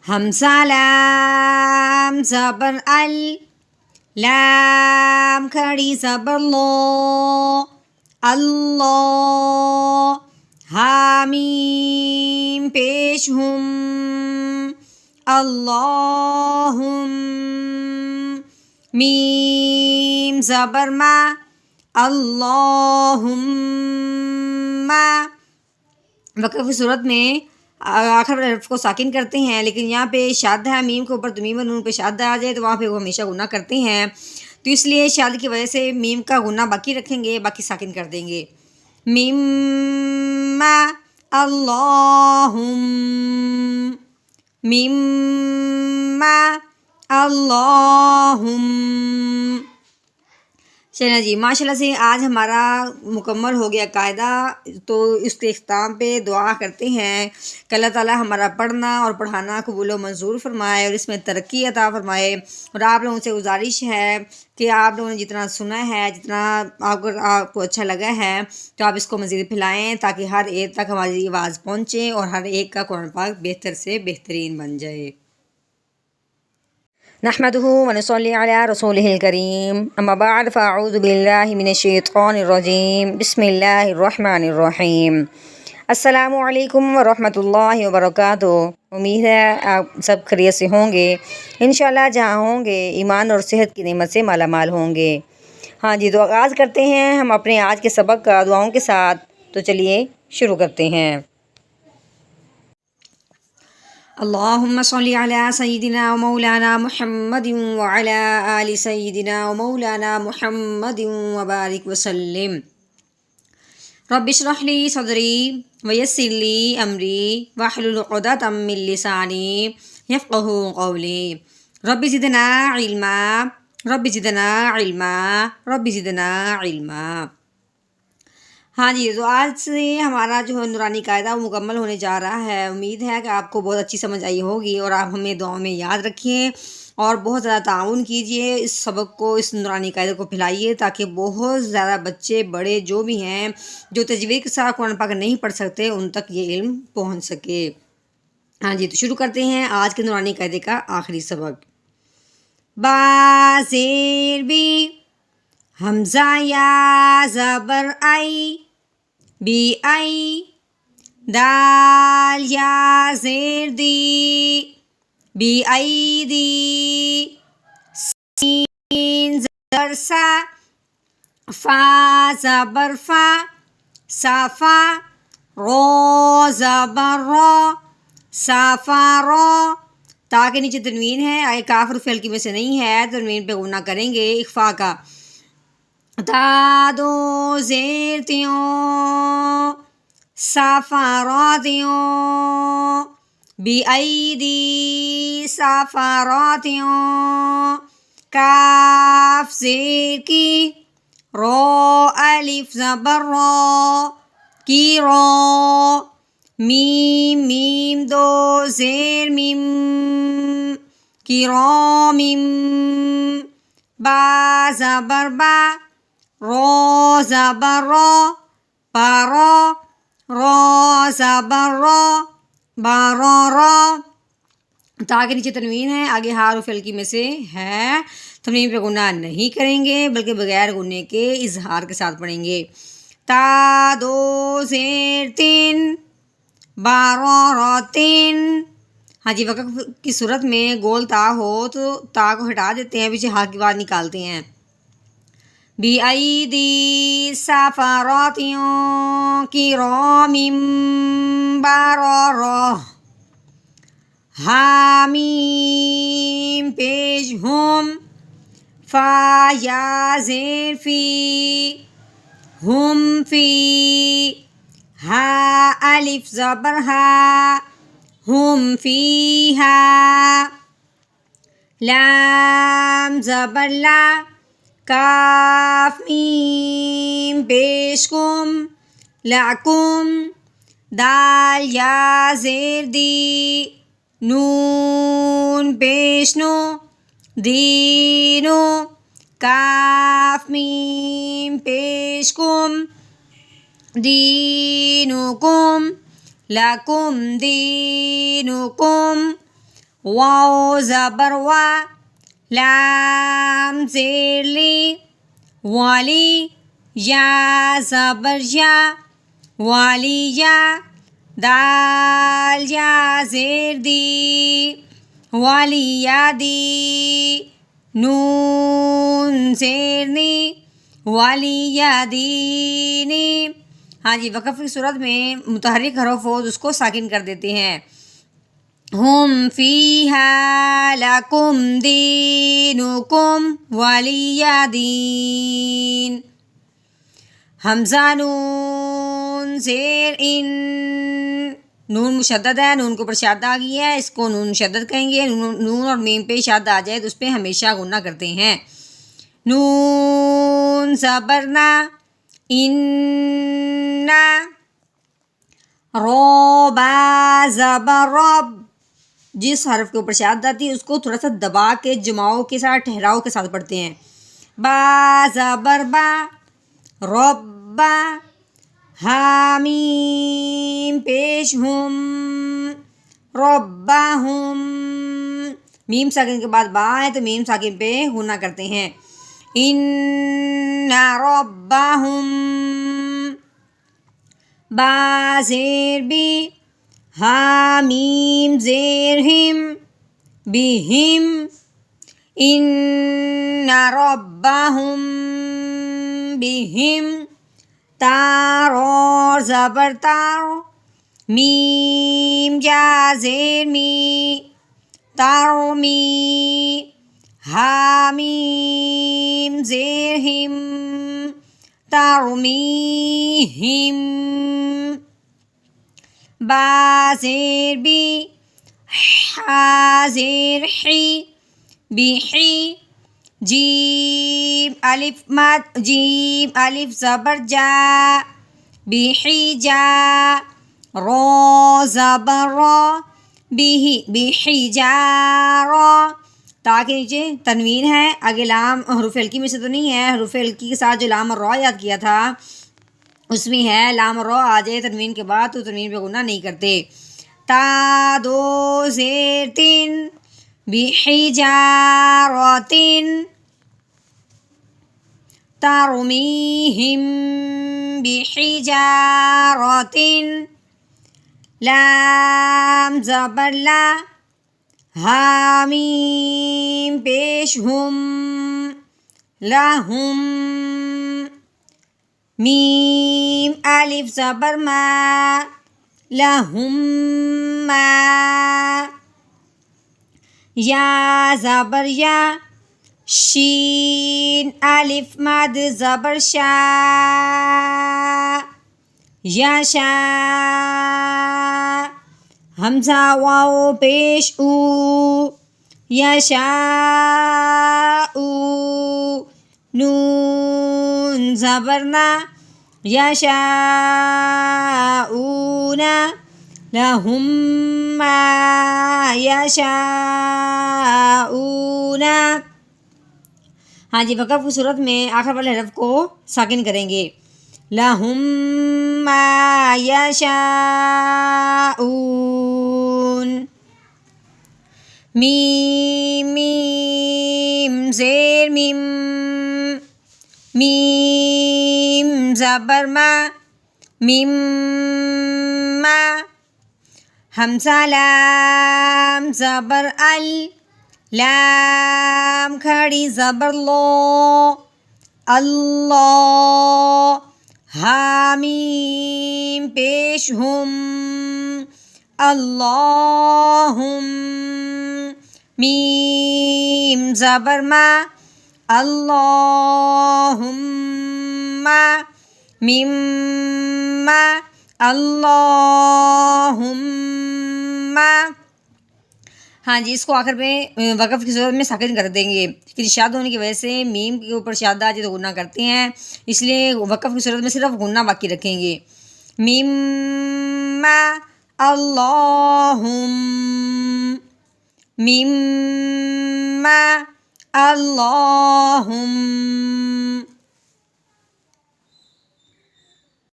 ہمزہ لام زبر ال، لام کھڑی زبر لو، اللہ، حامیم پیش ہم، اللہم، میم زبر ما، اللہم۔ وقف صورت میں آخر حرف کو ساکن کرتے ہیں، لیکن یہاں پہ شاد ہے میم کے اوپر، تو میم اور نون پہ شاد آ جائے تو وہاں پہ وہ ہمیشہ غنہ کرتے ہیں، تو اس لیے شاد کی وجہ سے میم کا غنہ باقی رکھیں گے، باقی ساکن کر دیں گے۔ میم ما اللہم، میم ما اللہم۔ چلیں جی، ماشاءاللہ سے آج ہمارا مکمل ہو گیا قاعدہ، تو اس کے اختتام پہ دعا کرتے ہیں کہ اللہ تعالیٰ ہمارا پڑھنا اور پڑھانا قبول و منظور فرمائے اور اس میں ترقی عطا فرمائے۔ اور آپ لوگوں سے گزارش ہے کہ آپ لوگوں نے جتنا سنا ہے، جتنا آپ کو اچھا لگا ہے، تو آپ اس کو مزید پھیلائیں تاکہ ہر ایک تک ہماری آواز پہنچے اور ہر ایک کا قرآن پاک بہتر سے بہترین بن جائے۔ نحمده ونصلي على رسوله الكريم، اما بعد فاعوذ باللہ من الشیطان الرجیم، بسم اللہ الرحمن الرحیم۔ السلام علیکم ورحمۃ اللہ وبرکاتہ۔ امید ہے آپ سب خیریت سے ہوں گے، انشاءاللہ جہاں ہوں گے ایمان اور صحت کی نعمت سے مالا مال ہوں گے۔ ہاں جی، تو آغاز کرتے ہیں ہم اپنے آج کے سبق کا دعاؤں کے ساتھ، تو چلیے شروع کرتے ہیں۔ اللہم صلی علی سیدنا و مولانا محمد وعلی آل سیدنا و مولانا محمد وبارک وسلم۔ رب اشرح لی صدری ویسر لی امری واحلل عقدۃ من لسانی یفقہوا قولی۔ رب زدنا علما، رب زدنا علما، رب زدنا علما۔ ہاں جی، تو آج سے ہمارا جو نورانی قاعدہ وہ مکمل ہونے جا رہا ہے۔ امید ہے کہ آپ کو بہت اچھی سمجھ آئی ہوگی اور آپ ہمیں دعاؤں میں یاد رکھیں اور بہت زیادہ تعاون کیجئے، اس سبق کو، اس نورانی قاعدے کو پھیلائیے تاکہ بہت زیادہ بچے بڑے جو بھی ہیں جو تجوید کے ساتھ قرآن پاک نہیں پڑھ سکتے ان تک یہ علم پہنچ سکے۔ ہاں جی، تو شروع کرتے ہیں آج کے نورانی قاعدے کا آخری سبق۔ با زیر بی، حمزہ یا زبر ای، بی ای، دال یا زیر دی، بی ای دی، سین زبر سا، فا زبر فا، صافا، رو زبر رو، صافا رو۔ تا کے نیچے تنوین ہے، آگے کاف حرف الکی میں سے نہیں ہے، تنوین پہ غنہ کریں گے اخفا کا۔ تا دو زیر تیوں، صافا را تیوں، بی ایدی، صافا را تیوں، کاف زیر کی، رو الف زبر رو، کی رو، میم میم دو زیر میم، کی رو میم، با زبر با، رو زبر رو، بارو، رو زبر رو، بارو رو۔ تا کے نیچے تنوین ہے، آگے حرف الکی میں سے ہے، تنوین پہ غنہ نہیں کریں گے بلکہ بغیر غنے کے اظہار کے ساتھ پڑھیں گے۔ تا دو زیر تین، بارو رو تین۔ ہاں جی، وقف کی صورت میں گول تا ہو تو تا کو ہٹا دیتے ہیں، پیچھے ہا کی بات نکالتے ہیں۔ بی ایدی، صافا را تیوں، کی رو میم، بارو رو، حامیم پیش ہم، فا یا زیر فی، ہم فی، ہا الف زبر ہا، ہم فیہا، لام زبر لا، کاف میم پیش کم، لعکم، دال یا زیر دی، نون پیش نو، دینو، کاف میم پیش کم، دینکم، لکم دینکم، واو زبر وا، لام زیر لی، والی، یا زبر یا، والیا، دال یا زیر دی، والیا دی، نون زیر نی، والیا دینی۔ ہاں جی، وقف کی صورت میں متحرک حرف ہو اس کو ساکن کر دیتے ہیں۔ ہم فیہا لکم دینکم ولی دین۔ حمزہ نون زیر ان، نون مشدد ہے، نون کے اوپر شادہ آ گئی ہے، اس کو نون مشدد کہیں گے۔ نون اور میم پہ شادہ آ جائے تو اس پہ ہمیشہ غنہ کرتے ہیں۔ نون زبرنا، اننا، روبا زبر رب، جس حرف کے اوپر شادہ آتی ہے اس کو تھوڑا سا دبا کے جماؤ کے ساتھ ٹھہراؤ کے ساتھ پڑھتے ہیں۔ با زبر با، ربا، حامیم پیش ہم، ربہم، میم ساکن کے بعد با ہے تو میم ساکن پہ غنہ کرتے ہیں۔ ان ربہم، با زیر بی، حامیم زیر ہم، بہم، ان ربہم بہم، تار زبر تار، میم جا زیر می، ترمی، حامیم زیر ہم، ترمیہم، با زیر بی، حا زیر حی، بحی، جیم الف مد، جیم الف زبر جا، بحی جا، را زبر را، بحی جا را، تا کے نیچے تنوین ہے، آگے لام حروف ہلکی میں سے تو نہیں ہے، حروف ہلکی کے ساتھ جو لام اور را یاد کیا تھا اس میں ہے، لام اور را آ جائے تنوین کے بعد تو تنوین پہ غنہ نہیں کرتے۔ تا دو زیر تین، بحجارۃ، ترمیہم بحجارۃ، لام زبر لا، حامیم پیش ہم، لہم، میم الف زبر ما، لہم ما، یا زبر یا، شین الف مد زبر شا، یشا، حمزہ واو پیش او، یشاء، نون زبرنا، یشاءون، لہم ما یشاءون۔ ہاں جی، وقف کی صورت میں آخر والے حرف کو ساکن کریں گے۔ لہم ما یشاءون، میم میم زیر میم، میم زبر ما، میم ما، حمزہ لام زبر ال، لام کھڑی زبر لو، اللہ، حامیم پیش ہم، اللہم، میم زبر ما، اللہم، میم ما، اللہم۔ ہاں جی، اس کو آخر میں وقف کی صورت میں ساکن کر دیں گے، کیونکہ شاد ہونے کی وجہ سے میم کے اوپر شادہ آ جائے تو غنہ کرتے ہیں، اس لیے وقف کی صورت میں صرف غنہ باقی رکھیں گے۔ میم ما، اللہم، میم ما، اللہم۔